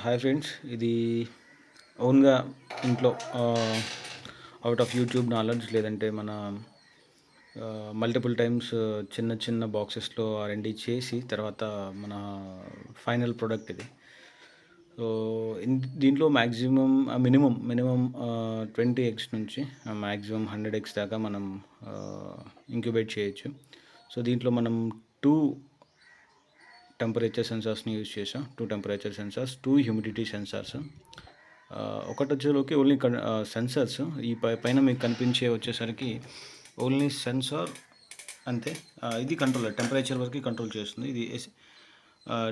Hi friends, ఇది ఓన్గా ఇంట్లో అవుట్ ఆఫ్ యూట్యూబ్ నాలెడ్జ్ లేదంటే మన మల్టిపుల్ టైమ్స్ చిన్న చిన్న బాక్సెస్లో R&D చేసి తర్వాత మన ఫైనల్ ప్రోడక్ట్ ఇది. సో దీంట్లో మినిమం 20x నుంచి మ్యాక్సిమం 100x దాకా మనం ఇంక్యుబేట్ చేయొచ్చు. సో దీంట్లో మనం టూ టెంపరేచర్ సెన్సార్స్ని యూజ్ చేసాం. 2 టెంపరేచర్ సెన్సార్స్, 2 హ్యూమిడిటీ సెన్సార్స్. ఒకటి వచ్చేలోకి ఓన్లీ సెన్సార్స్. ఈ పైన మీకు కనిపించే వచ్చేసరికి ఓన్లీ సెన్సార్ అంతే. ఇది కంట్రోలర్, టెంపరేచర్ వరకు కంట్రోల్ చేస్తుంది. ఇది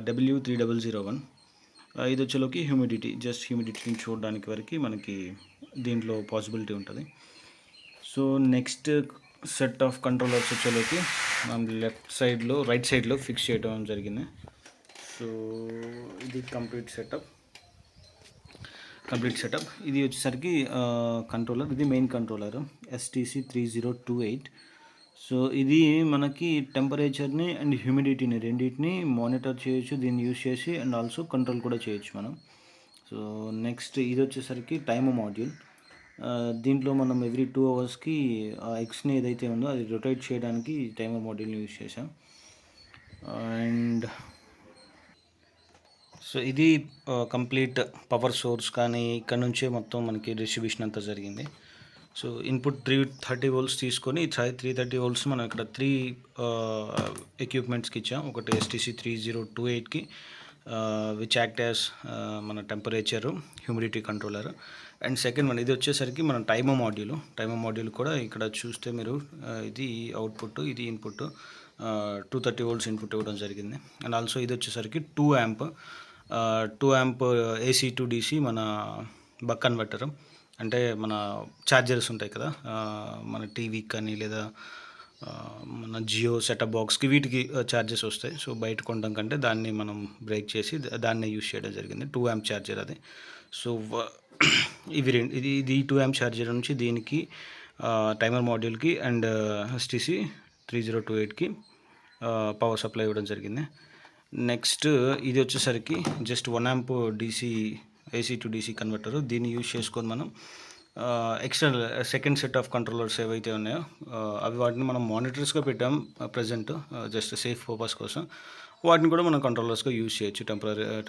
W3001. ఇది వచ్చేలోకి హ్యూమిడిటీ, జస్ట్ హ్యూమిడిటీని చూడడానికి వరకు మనకి దీంట్లో పాసిబిలిటీ ఉంటుంది. So next set of controllers వచ్చేలోకి మనం రైట్ సైడ్లో ఫిక్స్ చేయడం జరిగింది. సో ఇది కంప్లీట్ సెటప్. ఇది వచ్చేసరికి కంట్రోలర్, ఇది మెయిన్ కంట్రోలర్ STC3028. సో ఇది మనకి టెంపరేచర్ని అండ్ హ్యూమిడిటీని రెండింటిని మానిటర్ చేయొచ్చు దీన్ని యూజ్ చేసి, అండ్ ఆల్సో కంట్రోల్ కూడా చేయొచ్చు మనం. సో నెక్స్ట్ ఇది వచ్చేసరికి టైమర్ మాడ్యూల్. దీంట్లో మనం ఎవ్రీ 2 అవర్స్కి ఎక్స్ని ఏదైతే ఉందో అది రొటేట్ చేయడానికి టైమర్ మాడ్యూల్ని యూజ్ చేసాం. అండ్ సో ఇది కంప్లీట్ పవర్ సోర్స్, కానీ ఇక్కడ నుంచే మొత్తం మనకి డిస్ట్రిబ్యూషన్ అంతా జరిగింది. సో ఇన్పుట్ 330 volts తీసుకొని 330 volts మనం ఇక్కడ 3 ఎక్విప్మెంట్స్కి ఇచ్చాం. ఒకటి STC3028కి విచ్ యాక్ట్ యాజ్ మన temperature, humidity controller. And second one ఇది వచ్చేసరికి మన టైమర్ మాడ్యూల్ కూడా ఇక్కడ చూస్తే మీరు ఇది అవుట్పుట్, ఇది ఇన్పుట్. 230 volts ఇన్పుట్ ఇవ్వడం జరిగింది. అండ్ ఆల్సో ఇది వచ్చేసరికి 2 amp AC to DC మన బక్ కన్వర్టర్. అంటే మన ఛార్జర్స్ ఉంటాయి కదా, మన టీవీకి కానీ లేదా మన జియో సెటప్ బాక్స్కి వీటికి ఛార్జెస్ వస్తాయి. సో బయట కొనడం కంటే దాన్ని మనం బ్రేక్ చేసి దాన్ని యూజ్ చేయడం జరిగింది. 2 amp ఛార్జర్ అది. సో ఇది 2 amp ఛార్జర్ నుంచి దీనికి టైమర్ మాడ్యూల్కి అండ్ STC3028కి పవర్ సప్లై ఇవ్వడం జరిగింది. నెక్స్ట్ ఇది వచ్చేసరికి just 1 amp AC to DC converter. దీన్ని యూజ్ చేసుకొని మనం external second set of controllers ఏవైతే ఉన్నాయో వాటిని మనం మానిటర్స్గా పెట్టాం ప్రజెంట్, జస్ట్ సేఫ్ పర్పస్ కోసం. వాటిని కూడా మనం కంట్రోలర్స్గా యూజ్ చేయొచ్చు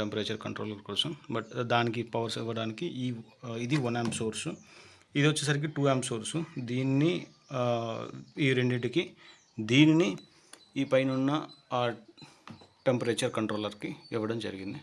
టెంపరేచర్ కంట్రోలర్ కోసం. బట్ దానికి పవర్స్ ఇవ్వడానికి ఇది 1 amp సోర్సు, ఇది వచ్చేసరికి 2 amp సోర్సు. దీన్ని ఈ రెండింటికి దీనిని ఈ పైన ఉన్న టెంపరేచర్ కంట్రోలర్కి ఇవ్వడం జరిగింది.